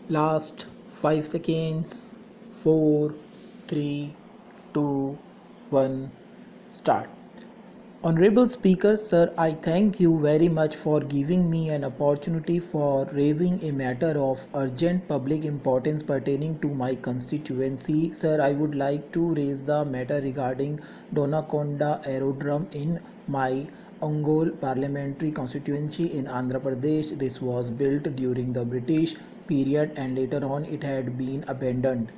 Last 5 seconds. 4, 3, 2, 1. Start. Honorable Speaker, sir, I thank you very much for giving me an opportunity for raising a matter of urgent public importance pertaining to my constituency. Sir, I would like to raise the matter regarding Donakonda Aerodrome in my Ongole parliamentary constituency in Andhra Pradesh. This was built during the British period and later on it had been abandoned.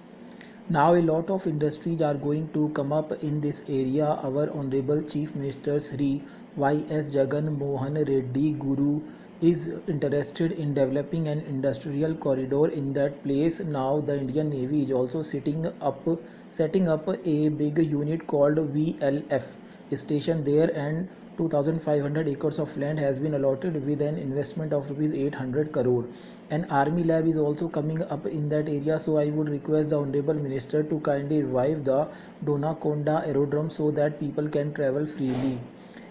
Now a lot of industries are going to come up in this area. Our Honorable Chief Minister Sri Y.S. Jagan Mohan Reddy Guru is interested in developing an industrial corridor in that place. Now the Indian Navy is also setting up a big unit called VLF station there, and 2,500 acres of land has been allotted with an investment of rupees 800 crore. An army lab is also coming up in that area, so I would request the Honorable Minister to kindly revive the Donakonda Aerodrome so that people can travel freely.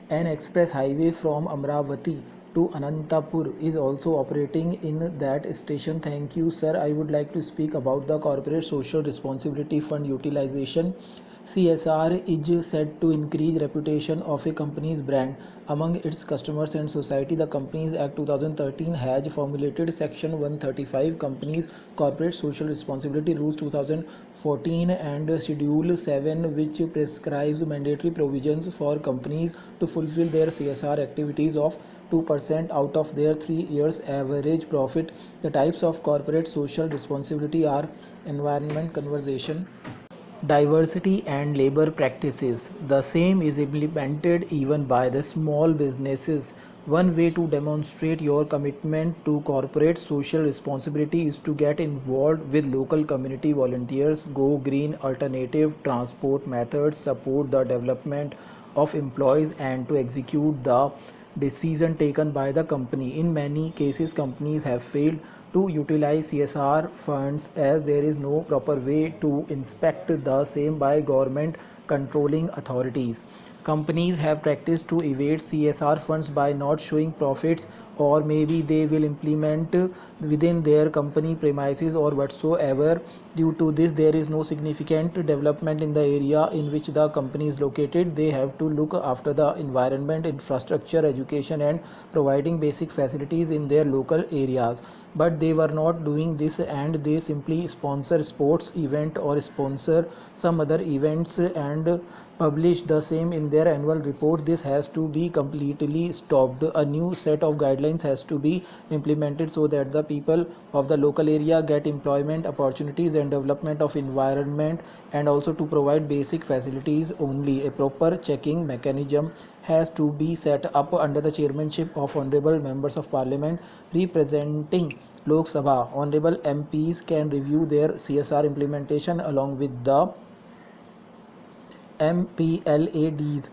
An express highway from Amravati to Anantapur is also operating in that station. Thank you, sir. I would like to speak about the Corporate Social Responsibility Fund utilization. CSR is said to increase reputation of a company's brand among its customers and society. The Companies Act 2013 has formulated Section 135 Companies Corporate Social Responsibility Rules 2014 and Schedule 7, which prescribes mandatory provisions for companies to fulfill their CSR activities of 2% out of their 3 years average profit. The types of corporate social responsibility are environment conservation, diversity and labor practices. The same is implemented even by the small businesses. One way to demonstrate your commitment to corporate social responsibility is to get involved with local community volunteers, go green alternative transport methods, support the development of employees, and to execute the decision taken by the company. In many cases, companies have failed to utilize CSR funds as there is no proper way to inspect the same by government controlling authorities. Companies have practiced to evade CSR funds by not showing profits, or maybe they will implement within their company premises or whatsoever. Due to this, there is no significant development in the area in which the company is located. They have to look after the environment, infrastructure, education, and providing basic facilities in their local areas. But they were not doing this, and they simply sponsor sports event or sponsor some other events and publish the same in their annual report. This has to be completely stopped. A new set of guidelines has to be implemented so that the people of the local area get employment opportunities and development of environment, and also to provide basic facilities only. A proper checking mechanism has to be set up under the chairmanship of honorable members of parliament representing Lok Sabha. Honorable MPs can review their CSR implementation along with the MPLADs.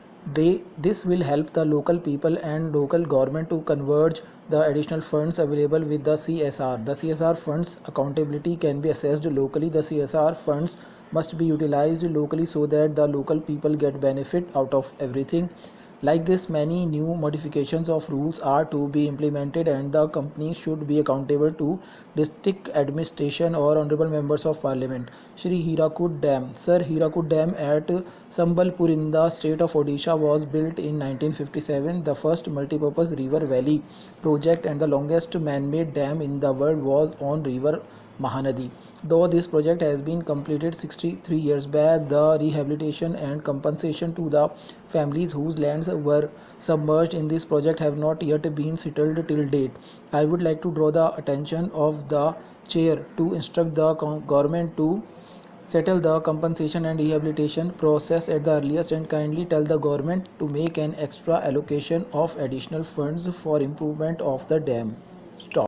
This will help the local people and local government to converge the additional funds available with the CSR. The CSR funds accountability can be assessed locally. The CSR funds must be utilized locally so that the local people get benefit out of everything. Like this, many new modifications of rules are to be implemented, and the company should be accountable to district administration or honorable members of parliament. Shri Hirakud Dam. Sir, Hirakud Dam at Sambalpur in the state of Odisha was built in 1957. The first multipurpose river valley project and the longest man-made dam in the world was on river Mahanadi. Though this project has been completed 63 years back, the rehabilitation and compensation to the families whose lands were submerged in this project have not yet been settled till date. I would like to draw the attention of the chair to instruct the government to settle the compensation and rehabilitation process at the earliest, and kindly tell the government to make an extra allocation of additional funds for improvement of the dam. Stop.